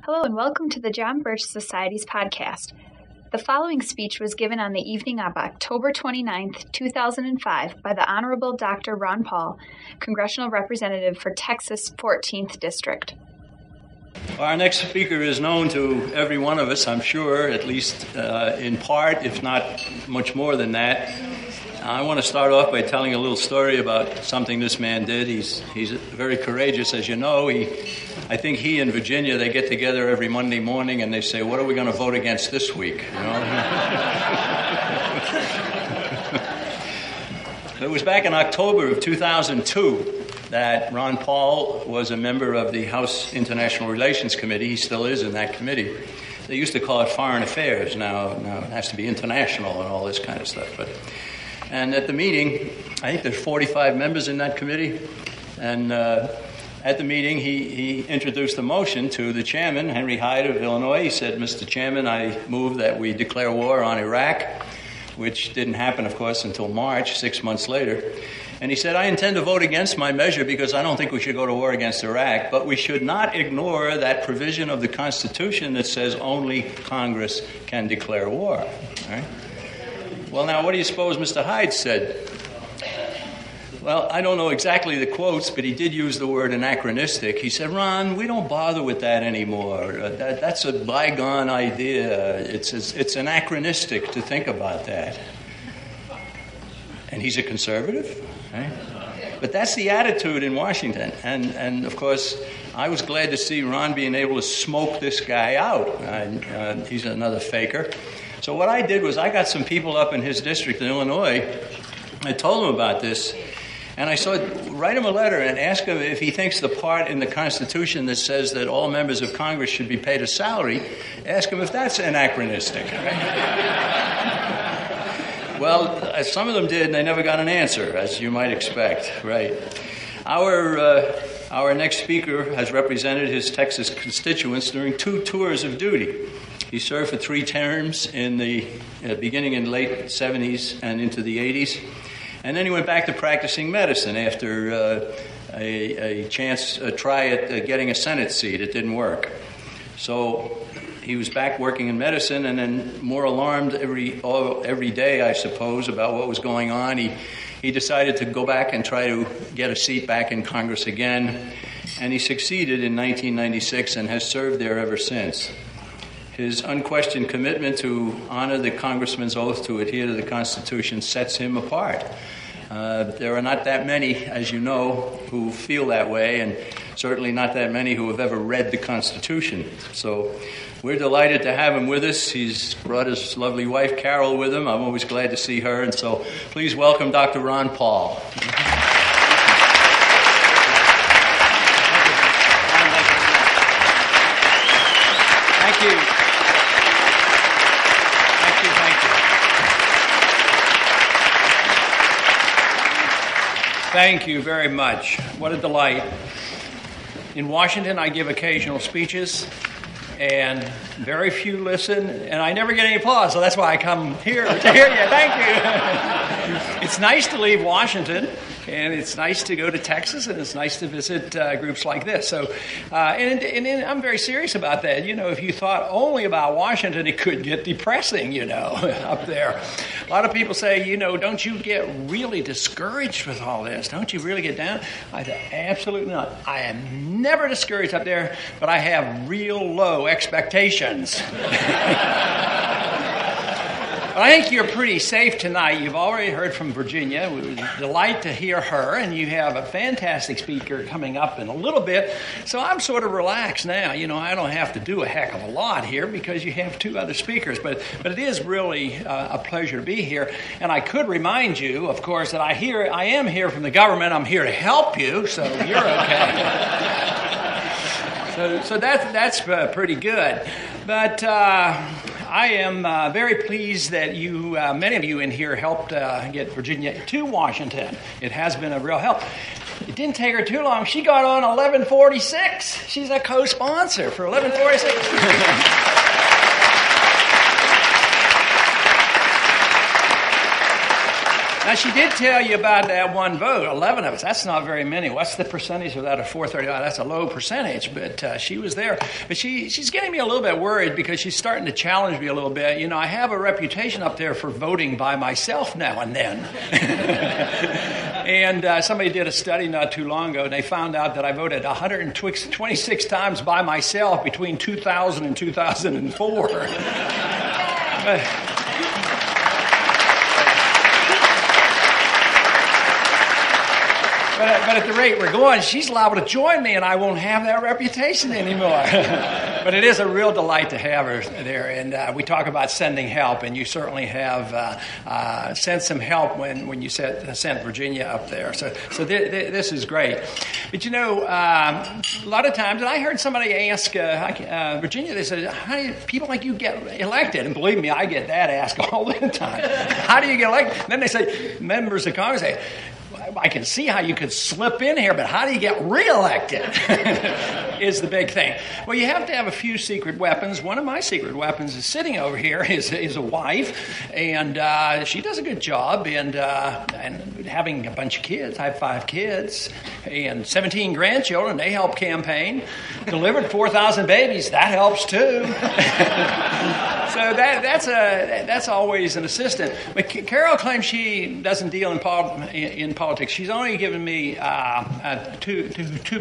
Hello and welcome to the John Birch Society's podcast. The following speech was given on the evening of October 29th, 2005 by the Honorable Dr. Ron Paul, Congressional Representative for Texas 14th District. Our next speaker is known to every one of us, I'm sure, at least in part, if not much more than that. I want to start off by telling a little story about something this man did. He's very courageous, as you know. I think he and Virginia, they get together every Monday morning and they say, what are we going to vote against this week? You know? It was back in October of 2002 that Ron Paul was a member of the House International Relations Committee. He still is in that committee. They used to call it Foreign Affairs. Now it has to be international and all this kind of stuff. And at the meeting, I think there's 45 members in that committee, and at the meeting, he introduced a motion to the chairman, Henry Hyde of Illinois. He said, Mr. Chairman, I move that we declare war on Iraq, which didn't happen, of course, until March, 6 months later. And he said, I intend to vote against my measure because I don't think we should go to war against Iraq, but we should not ignore that provision of the Constitution that says only Congress can declare war. All right? Well, now, what do you suppose Mr. Hyde said? Well, I don't know exactly the quotes, but he did use the word anachronistic. He said, Ron, we don't bother with that anymore. That's a bygone idea. It's anachronistic to think about that. And he's a conservative, right? But that's the attitude in Washington. And of course, I was glad to see Ron being able to smoke this guy out. He's another faker. So what I did was I got some people up in his district in Illinois. I told them about this. And I said, write him a letter and ask him if he thinks the part in the Constitution that says that all members of Congress should be paid a salary, ask him if that's anachronistic. Well, some of them did, and they never got an answer, as you might expect, right? Our next speaker has represented his Texas constituents during 2 tours of duty. He served for 3 terms in the beginning in late 70s and into the 80s. And then he went back to practicing medicine after a try at getting a Senate seat. It didn't work. So he was back working in medicine, and then more alarmed every day, I suppose, about what was going on. He decided to go back and try to get a seat back in Congress again. And he succeeded in 1996 and has served there ever since. His unquestioned commitment to honor the congressman's oath to adhere to the Constitution sets him apart. There are not that many, as you know, who feel that way, and certainly not that many who have ever read the Constitution. So we're delighted to have him with us. He's brought his lovely wife, Carol, with him. I'm always glad to see her. And so please welcome Dr. Ron Paul. Thank you. Thank you very much. What a delight. In Washington, I give occasional speeches, and very few listen, and I never get any applause, so that's why I come here to hear you. Thank you. It's nice to leave Washington, and it's nice to go to Texas, and it's nice to visit groups like this. So, and I'm very serious about that. You know, if you thought only about Washington, it could get depressing, you know, up there. A lot of people say, you know, don't you get really discouraged with all this? Don't you really get down? I said, absolutely not. I am never discouraged up there, but I have real low expectations. I think you're pretty safe tonight. You've already heard from Virginia. It was a delight to hear her, and you have a fantastic speaker coming up in a little bit. So I'm sort of relaxed now. You know, I don't have to do a heck of a lot here because you have 2 other speakers. But it is really a pleasure to be here. And I could remind you, of course, that I am here from the government. I'm here to help you, so you're okay. So that's pretty good. But I am very pleased that many of you in here helped get Virginia to Washington. It has been a real help. It didn't take her too long. She got on 1146. She's a co-sponsor for 1146. Now, she did tell you about that one vote, 11 of us. That's not very many. What's the percentage of that of 439? That's a low percentage, but she was there. But she's getting me a little bit worried because she's starting to challenge me a little bit. You know, I have a reputation up there for voting by myself now and then. And somebody did a study not too long ago, and they found out that I voted 126 times by myself between 2000 and 2004. But at the rate we're going, she's liable to join me, and I won't have that reputation anymore. But it is a real delight to have her there. And we talk about sending help, and you certainly have sent some help when you sent Virginia up there. So this is great. But, you know, a lot of times, and I heard somebody ask Virginia, they said, how do people like you get elected? And believe me, I get that asked all the time. How do you get elected? And then they say, members of Congress say, I can see how you could slip in here, but how do you get reelected is the big thing. Well, you have to have a few secret weapons. One of my secret weapons is sitting over here is a wife, and she does a good job, and having a bunch of kids. I have 5 kids and 17 grandchildren. They help campaign. Delivered 4,000 babies. That helps too. So that's always an assistant. But Carol claims she doesn't deal in politics. She's only given me two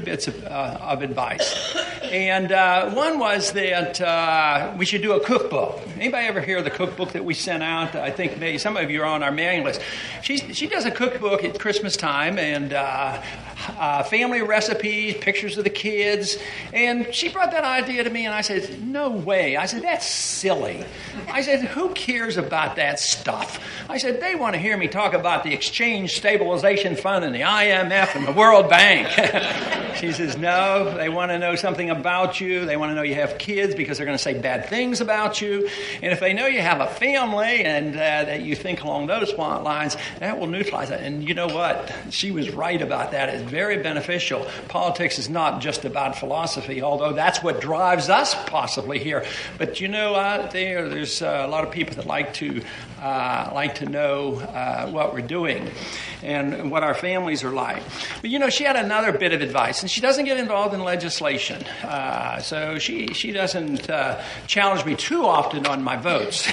bits of advice. And one was that we should do a cookbook. Anybody ever hear of the cookbook that we sent out? I think maybe some of you are on our mailing list. She does a cookbook at Christmas time, and family recipes, pictures of the kids. And she brought that idea to me, and I said, no way. I said, that's silly. I said, who cares about that stuff? I said, they want to hear me talk about the Exchange Stabilization Fund and the IMF and the World Bank. She says, no, they want to know something about you. They want to know you have kids because they're going to say bad things about you. And if they know you have a family and that you think along those lines, that will neutralize it. And you know what? She was right about that. It's very beneficial. Politics is not just about philosophy, although that's what drives us possibly here. But you know, there's a lot of people that like to know what we're doing and what our families are like. But you know, she had another bit of advice, and she doesn't get involved in legislation. So she doesn't challenge me too often on my votes.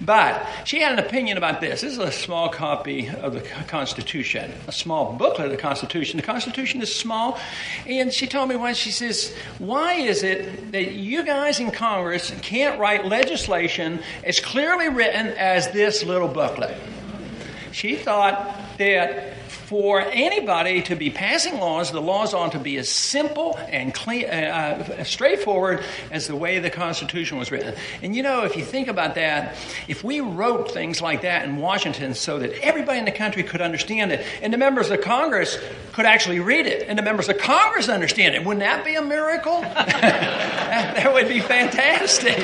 But she had an opinion about this. This is a small copy of the Constitution, a small booklet of the Constitution. The Constitution is small, and she told me once, she says, why is it that you guys in Congress can't write legislation as clearly written as this little booklet? She thought that for anybody to be passing laws, the laws ought to be as simple and clean, straightforward as the way the Constitution was written. And you know, if you think about that, if we wrote things like that in Washington so that everybody in the country could understand it, and the members of Congress could actually read it, and the members of Congress understand it, wouldn't that be a miracle? That would be fantastic.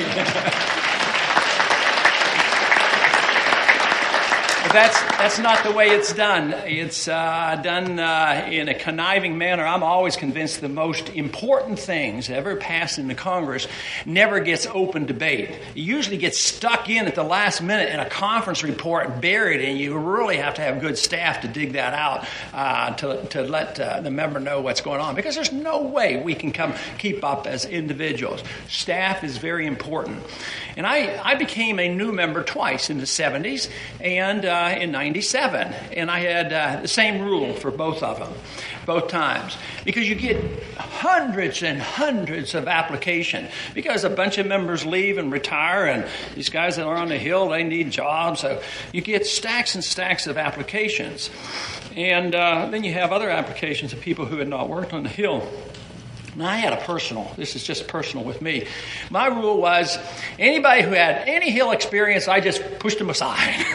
But that's not the way it's done. It's done in a conniving manner. I'm always convinced the most important things ever passed in the Congress never gets open debate. It usually gets stuck in at the last minute in a conference report and buried, and you really have to have good staff to dig that out to let the member know what's going on, because there's no way we can keep up as individuals. Staff is very important. And I became a new member twice, in the 70s and in 97. And I had the same rule for both of them, both times. Because you get hundreds and hundreds of applications. Because a bunch of members leave and retire, and these guys that are on the Hill, they need jobs. So you get stacks and stacks of applications. And then you have other applications of people who had not worked on the Hill. Now, I had this is just personal with me. My rule was anybody who had any Hill experience, I just pushed them aside.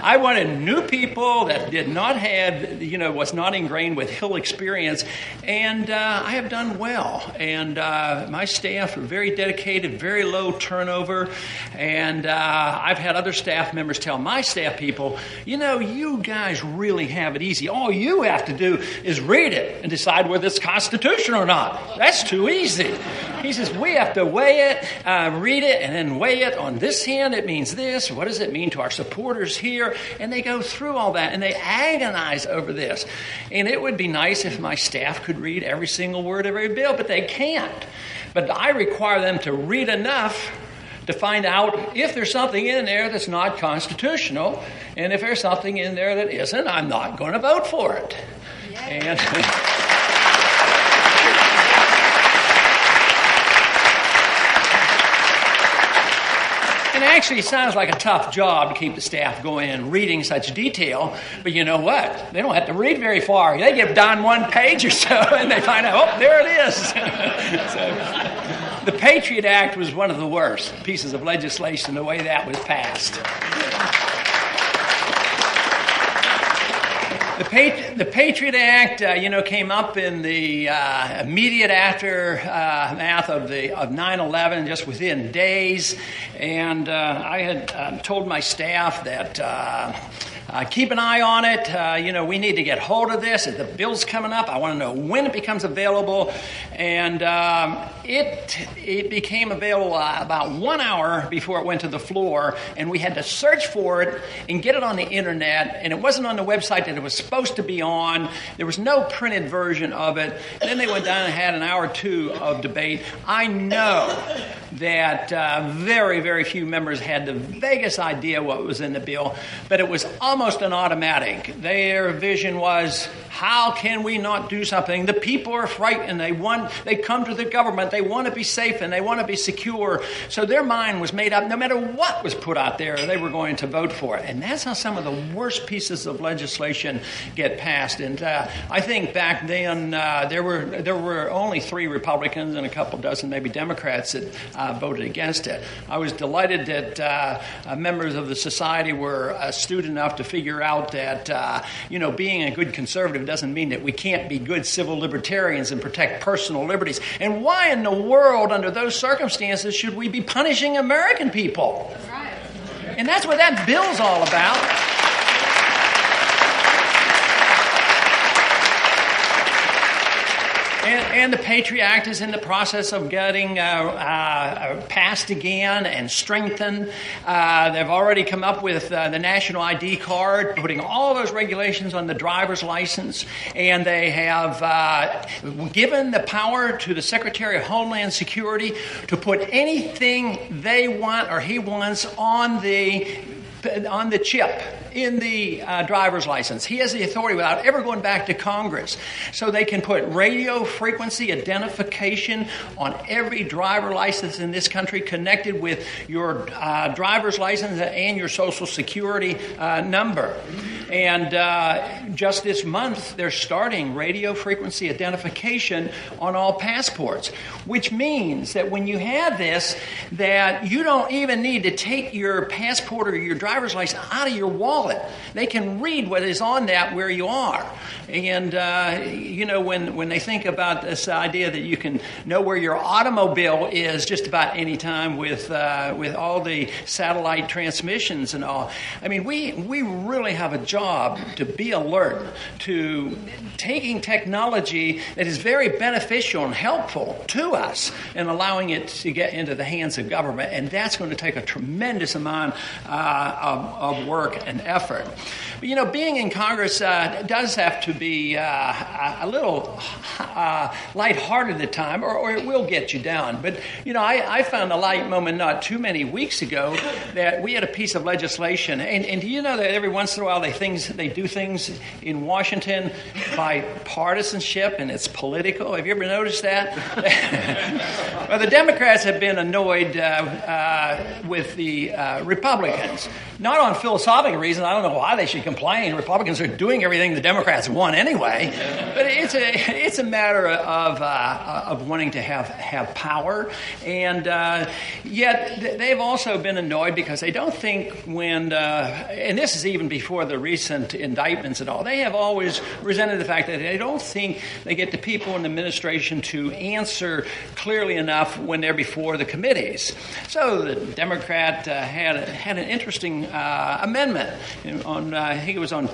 I wanted new people that did not have, was not ingrained with Hill experience, and I have done well. And my staff are very dedicated, very low turnover, and I've had other staff members tell my staff people, you guys really have it easy. All you have to do is read it and decide whether it's constitutional or not. That's too easy. He says, we have to weigh it, read it, and then weigh it. On this hand, it means this. What does it mean to our supporters here? And they go through all that, and they agonize over this. And it would be nice if my staff could read every single word of every bill, but they can't. But I require them to read enough to find out if there's something in there that's not constitutional, and if there's something in there that isn't, I'm not going to vote for it. And it actually sounds like a tough job to keep the staff going and reading such detail, but you know what? They don't have to read very far. They get down one page or so, and they find out, oh, there it is. So, the Patriot Act was one of the worst pieces of legislation, the way that was passed. The Patriot Act, came up in the immediate aftermath of 9/11, just within days, and I had told my staff that keep an eye on it. We need to get hold of this. The bill's coming up. I want to know when it becomes available. And it became available about 1 hour before it went to the floor. And we had to search for it and get it on the internet. And it wasn't on the website that it was supposed to be on. There was no printed version of it. And then they went down and had an hour or two of debate. I know that very, very few members had the vaguest idea what was in the bill, but it was almost an automatic. Their vision was, how can we not do something? The people are frightened. They come to the government. They want to be safe and they want to be secure. So their mind was made up. No matter what was put out there, they were going to vote for it. And that's how some of the worst pieces of legislation get passed. And I think back then there were only 3 Republicans and a couple dozen maybe Democrats that voted against it. I was delighted that members of the society were astute enough to figure out that being a good conservative doesn't mean that we can't be good civil libertarians and protect personal liberties. And why in the world, under those circumstances, should we be punishing American people? That's right. And that's what that bill's all about. And the Patriot Act is in the process of getting passed again and strengthened. They've already come up with the national ID card, putting all those regulations on the driver's license. And they have given the power to the Secretary of Homeland Security to put anything they want or he wants on the chip in the driver's license. He has the authority without ever going back to Congress. So they can put radio frequency identification on every driver license in this country connected with your driver's license and your Social Security number. And just this month, they're starting radio frequency identification on all passports, which means that when you have this, that you don't even need to take your passport or your driver's license out of your wallet. They can read what is on that where you are. And, when they think about this idea that you can know where your automobile is just about any time with all the satellite transmissions and all, I mean, we really have a job to be alert to taking technology that is very beneficial and helpful to us and allowing it to get into the hands of government. And that's going to take a tremendous amount of work and effort. But, being in Congress does have to be a little lighthearted at time, or it will get you down. But, I found a light moment not too many weeks ago that we had a piece of legislation. And do you know that every once in a while they do things in Washington by partisanship, and it's political? Have you ever noticed that? Well, the Democrats have been annoyed with the Republicans. Not on philosophical reasons. I don't know why they should complain. Republicans are doing everything the Democrats want anyway. But it's a matter of wanting to have power. And yet they've also been annoyed because they don't think and this is even before the recent indictments and all, they have always resented the fact that they don't think they get the people in the administration to answer clearly enough when they're before the committees. So the Democrat had an interesting amendment on, I think it was on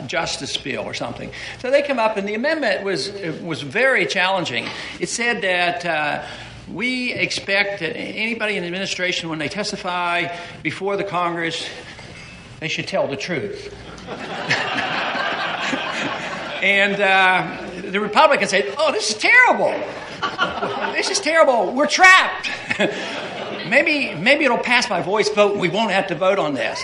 justice bill or something. So they come up, and the amendment was very challenging. It said that we expect that anybody in the administration, when they testify before the Congress, they should tell the truth. And the Republicans say, oh, this is terrible. This is terrible. We're trapped. Maybe it'll pass by voice vote and we won't have to vote on this.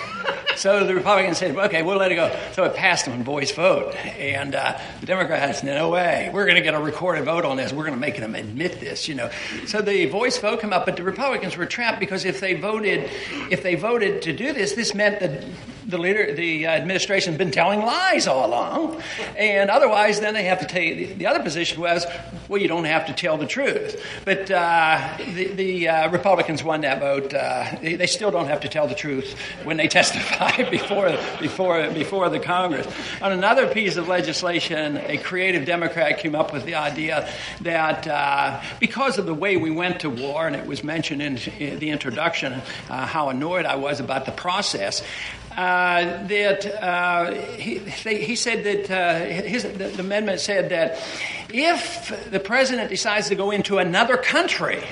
So the Republicans said, okay, we'll let it go. So it passed on voice vote. And the Democrats, no way. We're going to get a recorded vote on this. We're going to make them admit this, So the voice vote came up, but the Republicans were trapped because if they voted to do this, this meant that the administration had been telling lies all along. And otherwise, then they have to take, the other position was, well, you don't have to tell the truth. But the Republicans won that vote. They still don't have to tell the truth when they testify before the Congress. On another piece of legislation, a creative Democrat came up with the idea that because of the way we went to war, and it was mentioned in the introduction how annoyed I was about the process, he said that the amendment said that if the president decides to go into another country,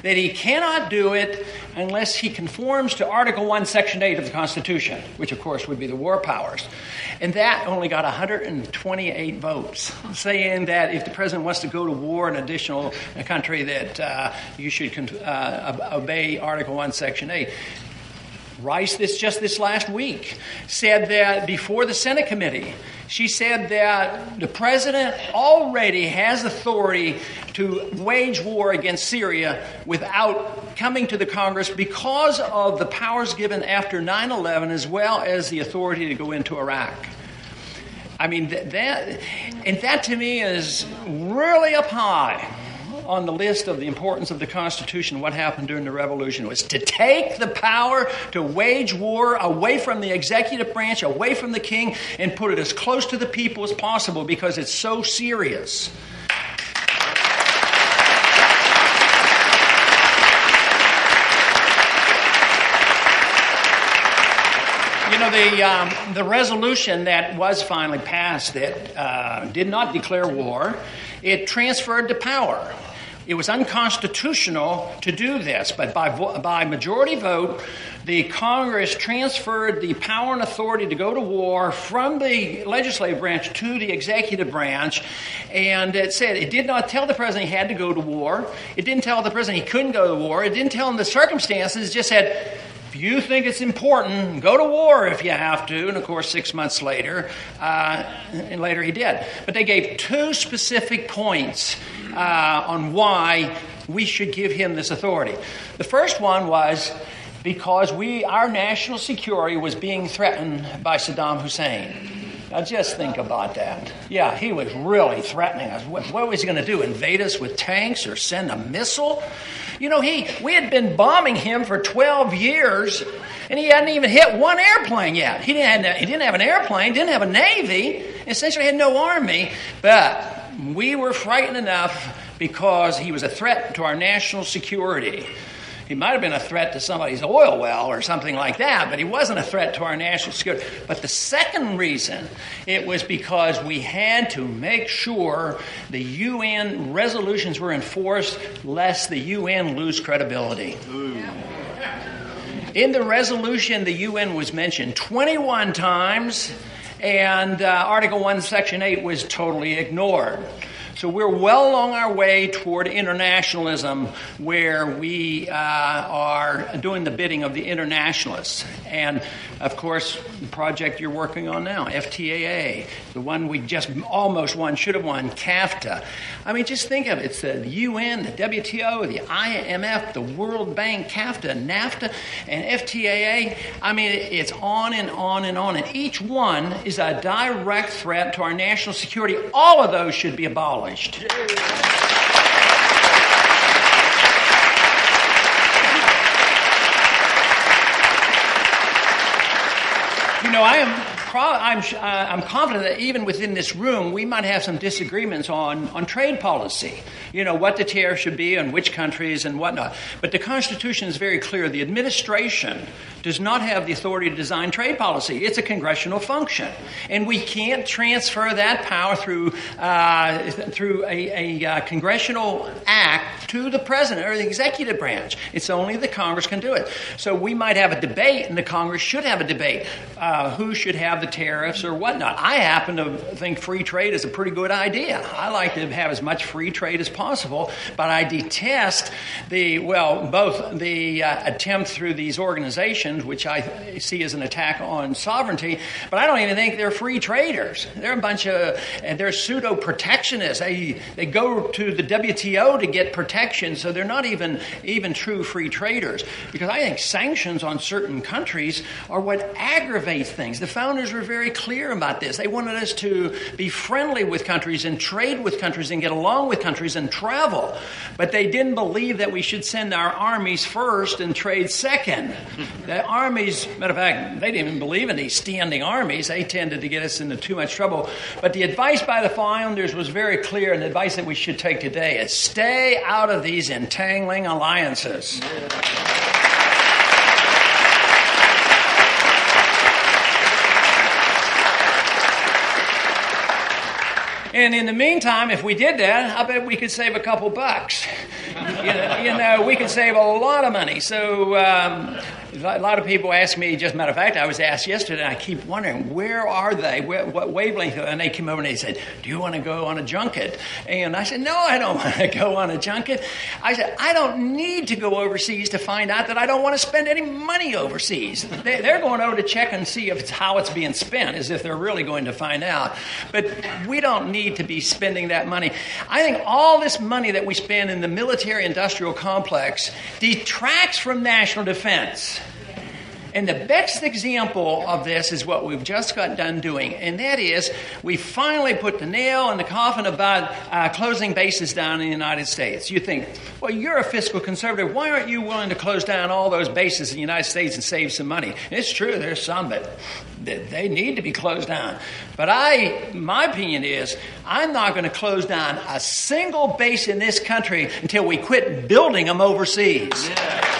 that he cannot do it unless he conforms to Article 1, Section 8 of the Constitution, which, of course, would be the war powers. And that only got 128 votes, saying that if the president wants to go to war in an additional country, that you should obey Article 1, Section 8. Rice, just this last week, said that before the Senate committee, she said that the president already has authority to wage war against Syria without coming to the Congress because of the powers given after 9/11 as well as the authority to go into Iraq. I mean, that to me is really up high on the list of the importance of the Constitution. What happened during the Revolution was to take the power to wage war away from the executive branch, away from the king, and put it as close to the people as possible because it's so serious. The resolution that was finally passed that did not declare war, it transferred the power. It was unconstitutional to do this, but by majority vote, the Congress transferred the power and authority to go to war from the legislative branch to the executive branch, and it said it did not tell the president he had to go to war. It didn't tell the president he couldn't go to war. It didn't tell him the circumstances. It just said, if you think it's important, go to war if you have to. And, of course, 6 months later, he did. But they gave two specific points on why we should give him this authority. The first one was because our national security was being threatened by Saddam Hussein. Now, just think about that. Yeah, he was really threatening us. What was he going to do, invade us with tanks or send a missile? We had been bombing him for 12 years, and he hadn't even hit one airplane yet. He didn't have an airplane, didn't have a navy, essentially had no army, but we were frightened enough because he was a threat to our national security. He might have been a threat to somebody's oil well or something like that, but he wasn't a threat to our national security. But the second reason, it was because we had to make sure the UN resolutions were enforced, lest the UN lose credibility. In the resolution, the UN was mentioned 21 times, and Article 1, Section 8 was totally ignored. So we're well along our way toward internationalism, where we are doing the bidding of the internationalists. And, of course, the project you're working on now, FTAA, the one we just almost won, should have won, CAFTA. I mean, just think of it. It's the UN, the WTO, the IMF, the World Bank, CAFTA, NAFTA, and FTAA. I mean, it's on and on and on. And each one is a direct threat to our national security. All of those should be abolished. I am I'm confident that even within this room, we might have some disagreements on trade policy. What the tariff should be on which countries and whatnot. But the Constitution is very clear. The administration does not have the authority to design trade policy. It's a congressional function. And we can't transfer that power through a congressional act to the president or the executive branch. It's only the Congress can do it. So we might have a debate, and the Congress should have a debate. Who should have the tariffs or whatnot? I happen to think free trade is a pretty good idea. I like to have as much free trade as possible, but I detest both the attempt through these organizations, which I see as an attack on sovereignty, but I don't even think they're free traders. They're a bunch of, they're pseudo-protectionists. They go to the WTO to get protection, so they're not even true free traders. Because I think sanctions on certain countries are what aggravates things. The founders were very clear about this. They wanted us to be friendly with countries and trade with countries and get along with countries and travel. But they didn't believe that we should send our armies first and trade second. The armies, matter of fact, they didn't even believe in these standing armies. They tended to get us into too much trouble. But the advice by the founders was very clear, and the advice that we should take today is stay out of these entangling alliances. And in the meantime, if we did that, I bet we could save a couple bucks. We could save a lot of money. So a lot of people ask me, just a matter of fact, I was asked yesterday, and I keep wondering, where are they? What wavelength? And they came over and they said, do you want to go on a junket? And I said, no, I don't want to go on a junket. I said, I don't need to go overseas to find out that I don't want to spend any money overseas. They're going over to check and see how it's being spent, as if they're really going to find out. But we don't need to be spending that money. I think all this money that we spend in the military-industrial complex detracts from national defense. And the best example of this is what we've just got done doing, and that is we finally put the nail in the coffin about closing bases down in the United States. You think, well, you're a fiscal conservative. Why aren't you willing to close down all those bases in the United States and save some money? And it's true, there's some, but they need to be closed down. But my opinion is I'm not going to close down a single base in this country until we quit building them overseas. Yeah.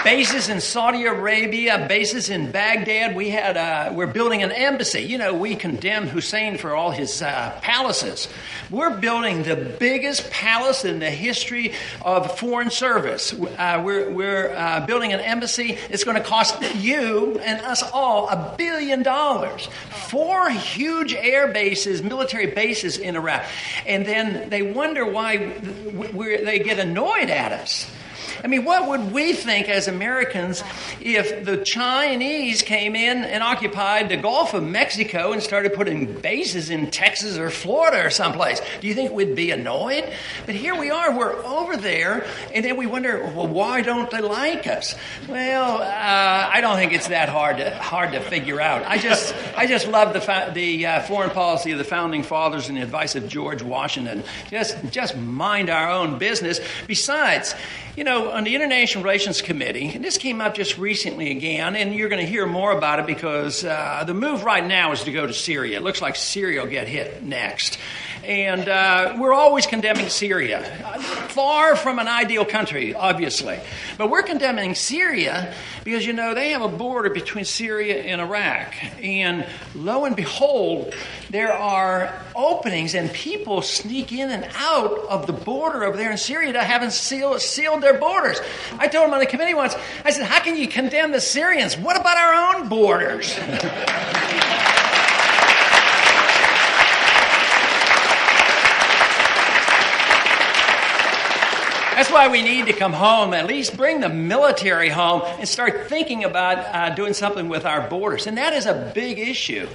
Bases in Saudi Arabia, bases in Baghdad. We're building an embassy. We condemned Hussein for all his palaces. We're building the biggest palace in the history of foreign service. We're building an embassy. It's going to cost you and us all $1 billion. 4 huge air bases, military bases in Iraq. And then they wonder why they get annoyed at us. I mean, what would we think as Americans if the Chinese came in and occupied the Gulf of Mexico and started putting bases in Texas or Florida or someplace? Do you think we'd be annoyed? But here we are, we're over there, and then we wonder, well, why don't they like us? Well, I don't think it's that hard to figure out. I just love the foreign policy of the Founding Fathers and the advice of George Washington. Just mind our own business. Besides, on the International Relations Committee, and this came up just recently again, and you're going to hear more about it because the move right now is to go to Syria. It looks like Syria will get hit next. And we're always condemning Syria. Far from an ideal country, obviously. But we're condemning Syria because, they have a border between Syria and Iraq. And lo and behold, there are openings and people sneak in and out of the border over there in Syria that haven't sealed their borders. I told them on the committee once, I said, how can you condemn the Syrians? What about our own borders? That's why we need to come home, at least bring the military home and start thinking about doing something with our borders. And that is a big issue.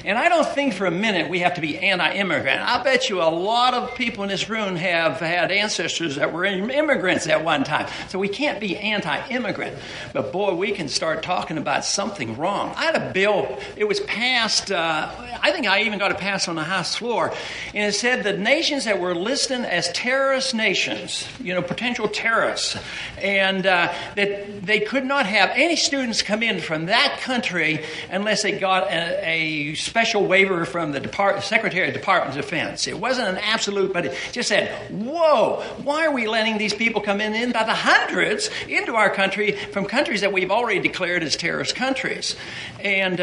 And I don't think for a minute we have to be anti-immigrant. I bet you a lot of people in this room have had ancestors that were immigrants at one time. So we can't be anti-immigrant. But boy, we can start talking about something wrong. I had a bill, it was passed, I think I even got it passed on the House floor. And it said the nations that were listed as terrorist nations, potential terrorists, and that they could not have any students come in from that country unless they got a special waiver from the Secretary of Department of Defense. It wasn't an absolute, but it just said, whoa, why are we letting these people come in by the hundreds into our country from countries that we've already declared as terrorist countries? And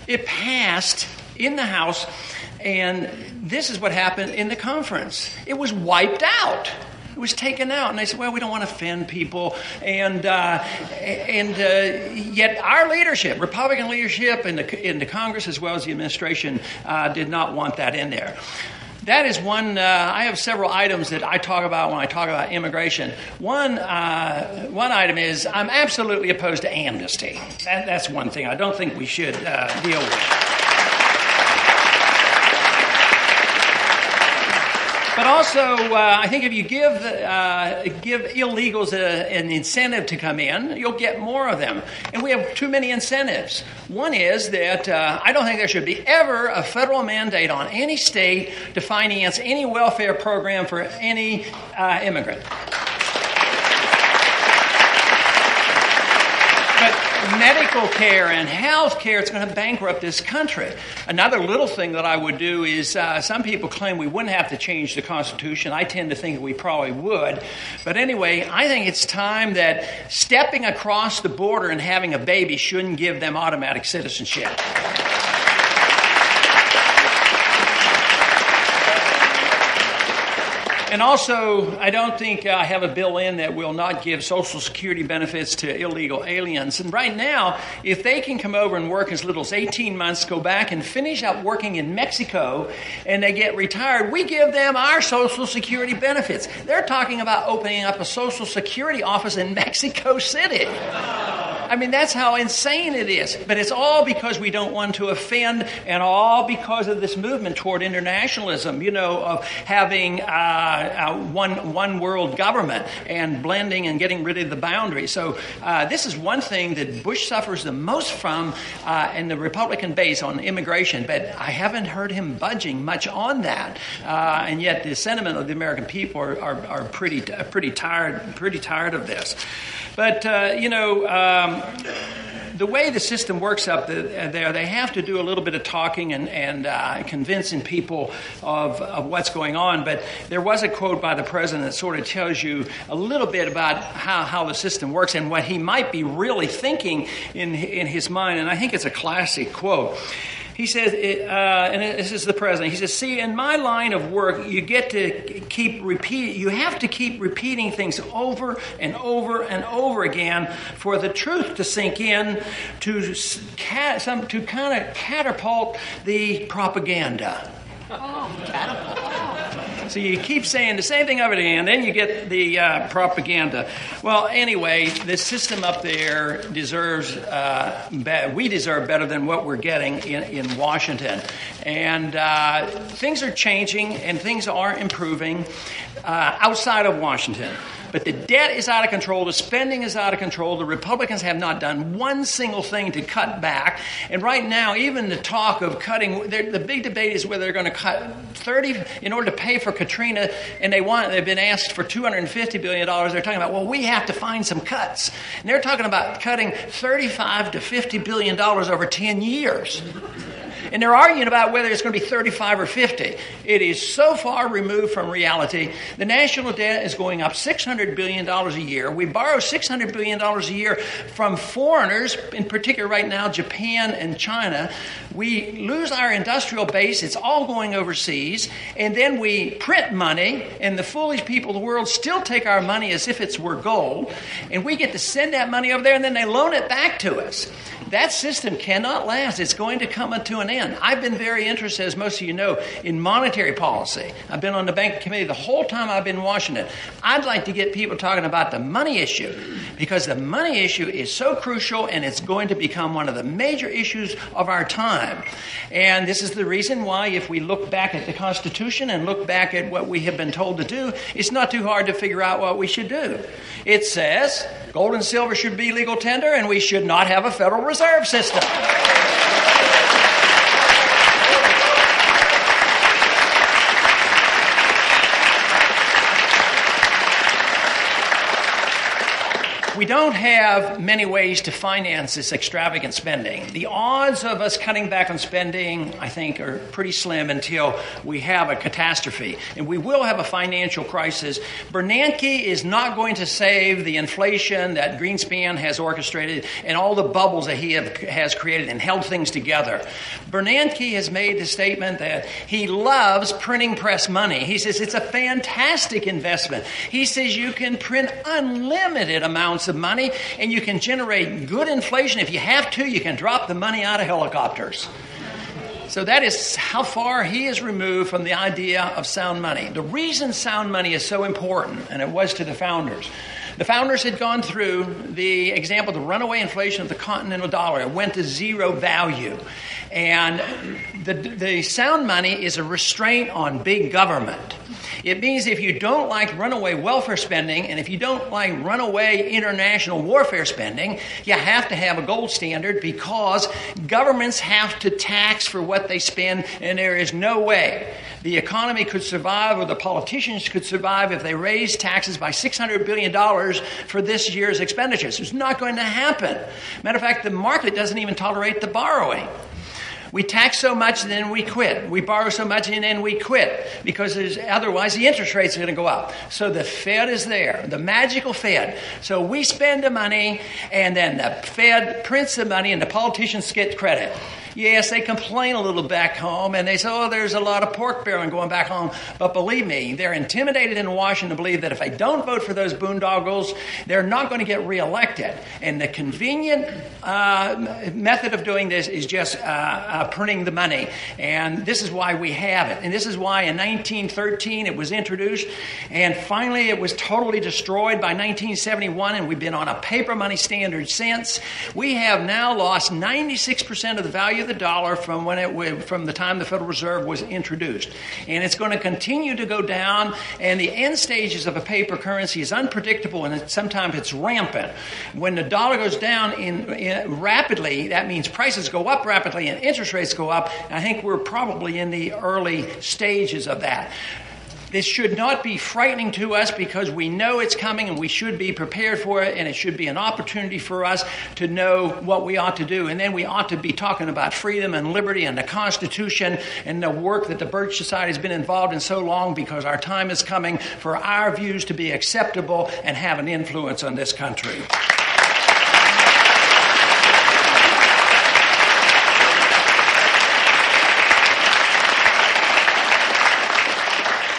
it passed in the House, and this is what happened in the conference. It was wiped out. It was taken out, and they said, well, we don't want to offend people, and yet our leadership, Republican leadership in the Congress as well as the administration, did not want that in there. That is one. I have several items that I talk about when I talk about immigration. One item is I'm absolutely opposed to amnesty. That's one thing I don't think we should deal with. But also, I think if you give illegals an incentive to come in, you'll get more of them. And we have too many incentives. One is that I don't think there should be ever a federal mandate on any state to finance any welfare program for any immigrant. Medical care and health care, it's going to bankrupt this country. Another little thing that I would do is some people claim we wouldn't have to change the Constitution. I tend to think we probably would. But anyway, I think it's time that stepping across the border and having a baby shouldn't give them automatic citizenship. And also, I don't think I have a bill in that will not give Social Security benefits to illegal aliens. And right now, if they can come over and work as little as 18 months, go back and finish up working in Mexico, and they get retired, we give them our Social Security benefits. They're talking about opening up a Social Security office in Mexico City. I mean, that's how insane it is. But it's all because we don't want to offend, and all because of this movement toward internationalism, of having one world government and blending and getting rid of the boundaries. So this is one thing that Bush suffers the most from in the Republican base on immigration, but I haven't heard him budging much on that. And yet the sentiment of the American people are pretty tired of this. But, the way the system works up there, they have to do a little bit of talking and convincing people of what's going on. But there was a quote by the president that sort of tells you a little bit about how the system works and what he might be really thinking in his mind. And I think it's a classic quote. He says, and this is the president, he says, see, in my line of work, you have to keep repeating things over and over and over again for the truth to sink in, to kind of catapult the propaganda. Oh, catapult. So you keep saying the same thing over again, and then you get the propaganda. Well, anyway, the system up there deserves we deserve better than what we're getting in Washington. And things are changing, and things are improving outside of Washington. But the debt is out of control. The spending is out of control. The Republicans have not done one single thing to cut back. And right now, even the talk of cutting, the big debate is whether they're going to cut 30 in order to pay for Katrina. And they've been asked for $250 billion. They're talking about, well, we have to find some cuts. And they're talking about cutting $35 to $50 billion over 10 years. And they're arguing about whether it's going to be 35 or 50. It is so far removed from reality. The national debt is going up $600 billion a year. We borrow $600 billion a year from foreigners, in particular right now, Japan and China. We lose our industrial base. It's all going overseas. And then we print money, and the foolish people of the world still take our money as if it were gold. And we get to send that money over there, and then they loan it back to us. That system cannot last. It's going to come to an end. I've been very interested, as most of you know, in monetary policy. I've been on the banking committee the whole time I've been in Washington. I'd like to get people talking about the money issue, because the money issue is so crucial, and it's going to become one of the major issues of our time. And this is the reason why, if we look back at the Constitution and look back at what we have been told to do, it's not too hard to figure out what we should do. It says gold and silver should be legal tender, and we should not have a Federal Reserve System. We don't have many ways to finance this extravagant spending. The odds of us cutting back on spending, I think, are pretty slim until we have a catastrophe. And we will have a financial crisis. Bernanke is not going to save the inflation that Greenspan has orchestrated and all the bubbles that he has created and held things together. Bernanke has made the statement that he loves printing press money. He says it's a fantastic investment. He says you can print unlimited amounts of money and you can generate good inflation. If you have to, you can drop the money out of helicopters. So that is how far he is removed from the idea of sound money. The reason sound money is so important, and it was to the founders, the founders had gone through the example, the runaway inflation of the continental dollar. It went to zero value. And the sound money is a restraint on big government. It means if you don't like runaway welfare spending and if you don't like runaway international warfare spending, you have to have a gold standard because governments have to tax for what they spend, and there is no way the economy could survive or the politicians could survive if they raised taxes by $600 billion for this year's expenditures. It's not going to happen. Matter of fact, the market doesn't even tolerate the borrowing. We tax so much and then we quit. We borrow so much and then we quit because otherwise the interest rates are going to go up. So the Fed is there, the magical Fed. So we spend the money and then the Fed prints the money and the politicians get credit. Yes, they complain a little back home, and they say, oh, there's a lot of pork barreling going back home. But believe me, they're intimidated in Washington to believe that if they don't vote for those boondoggles, they're not going to get reelected. And the convenient method of doing this is just printing the money. And this is why we have it. And this is why in 1913 it was introduced, and finally it was totally destroyed by 1971, and we've been on a paper money standard since. We have now lost 96% of the value of the dollar from the time the Federal Reserve was introduced. And it's going to continue to go down, and the end stages of a paper currency is unpredictable, and sometimes it's rampant. When the dollar goes down rapidly, that means prices go up rapidly and interest rates go up. And I think we're probably in the early stages of that. This should not be frightening to us because we know it's coming and we should be prepared for it, and it should be an opportunity for us to know what we ought to do. And then we ought to be talking about freedom and liberty and the Constitution and the work that the Birch Society has been involved in so long, because our time is coming for our views to be acceptable and have an influence on this country.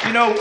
You know,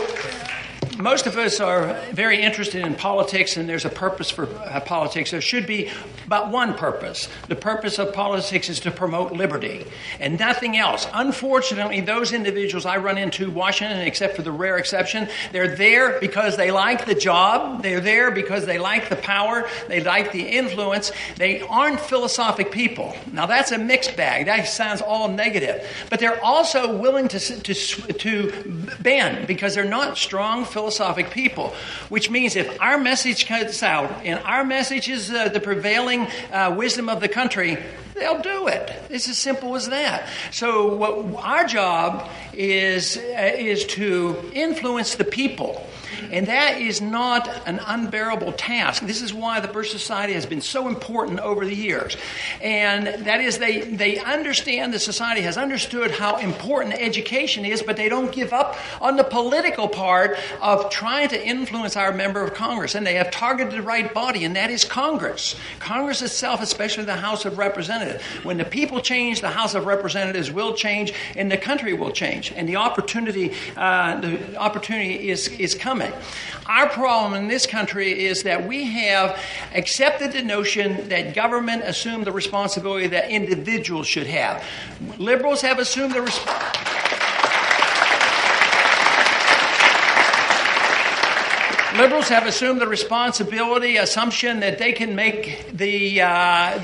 most of us are very interested in politics, and there's a purpose for politics. There should be but one purpose. The purpose of politics is to promote liberty and nothing else. Unfortunately, those individuals I run into in Washington, except for the rare exception, they're there because they like the job. They're there because they like the power. They like the influence. They aren't philosophic people. Now, that's a mixed bag. That sounds all negative. But they're also willing to bend because they're not strong philosophic people, which means if our message comes out and our message is the prevailing wisdom of the country, they'll do it. It's as simple as that. So what our job is to influence the people. And that is not an unbearable task. This is why the Birch Society has been so important over the years. And that is they understand, the society has understood how important education is, but they don't give up on the political part of trying to influence our member of Congress. And they have targeted the right body, and that is Congress. Congress itself, especially the House of Representatives. When the people change, the House of Representatives will change, and the country will change. And the opportunity is coming. Our problem in this country is that we have accepted the notion that government assumed the responsibility that individuals should have. Liberals have assumed the responsibility, assumption that they can make the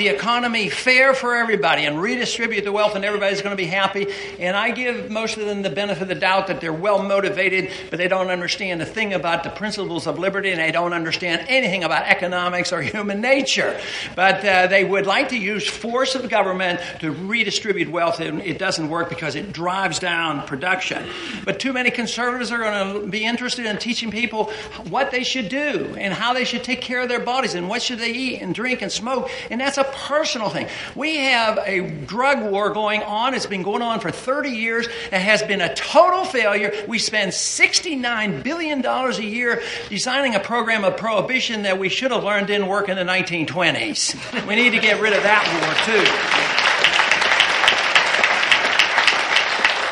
economy fair for everybody and redistribute the wealth and everybody's going to be happy. And I give most of them the benefit of the doubt that they're well motivated, but they don't understand a thing about the principles of liberty, and they don't understand anything about economics or human nature. But they would like to use force of government to redistribute wealth, and it doesn't work because it drives down production. But too many conservatives are going to be interested in teaching people what what they should do and how they should take care of their bodies and what should they eat and drink and smoke. And that's a personal thing. We have a drug war going on. It's been going on for 30 years. It has been a total failure. We spend $69 billion a year designing a program of prohibition that we should have learned didn't work in the 1920s. We need to get rid of that war, too.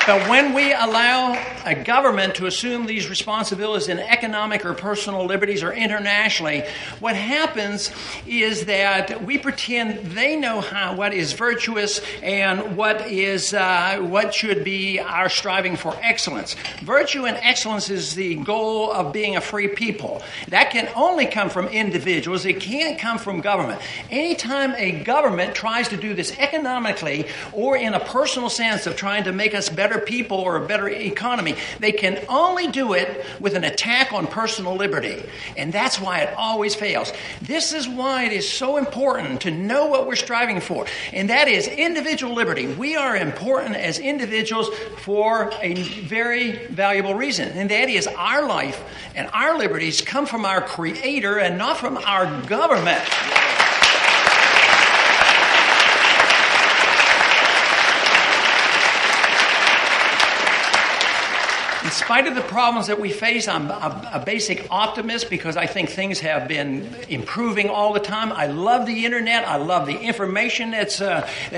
But when we allow a government to assume these responsibilities in economic or personal liberties or internationally, what happens is that we pretend they know what is virtuous and what should be our striving for excellence. Virtue and excellence is the goal of being a free people. That can only come from individuals. It can't come from government. Anytime a government tries to do this economically or in a personal sense of trying to make us better people or a better economy, they can only do it with an attack on personal liberty. And that's why it always fails. This is why it is so important to know what we're striving for. And that is individual liberty. We are important as individuals for a very valuable reason. And that is our life and our liberties come from our Creator and not from our government. In spite of the problems that we face, I'm a basic optimist because I think things have been improving all the time. I love the internet. I love the information that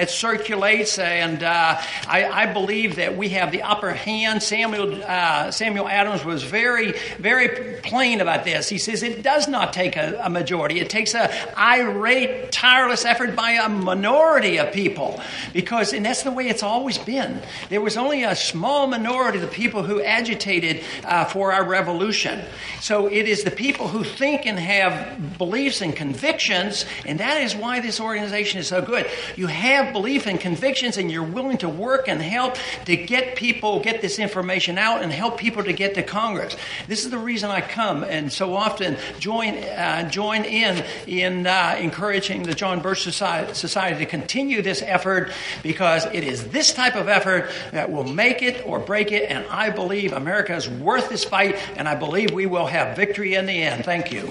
circulates, and I believe that we have the upper hand. Samuel Adams was very, very plain about this. He says it does not take a majority. It takes an irate, tireless effort by a minority of people, and that's the way it's always been. There was only a small minority of the people who agitated for our revolution. So it is the people who think and have beliefs and convictions, and that is why this organization is so good. You have belief and convictions, and you're willing to work and help to get this information out and help people to get to Congress. This is the reason I come and so often join in encouraging the John Birch Society to continue this effort, because it is this type of effort that will make it or break it, and I believe America is worth this fight, and I believe we will have victory in the end. Thank you.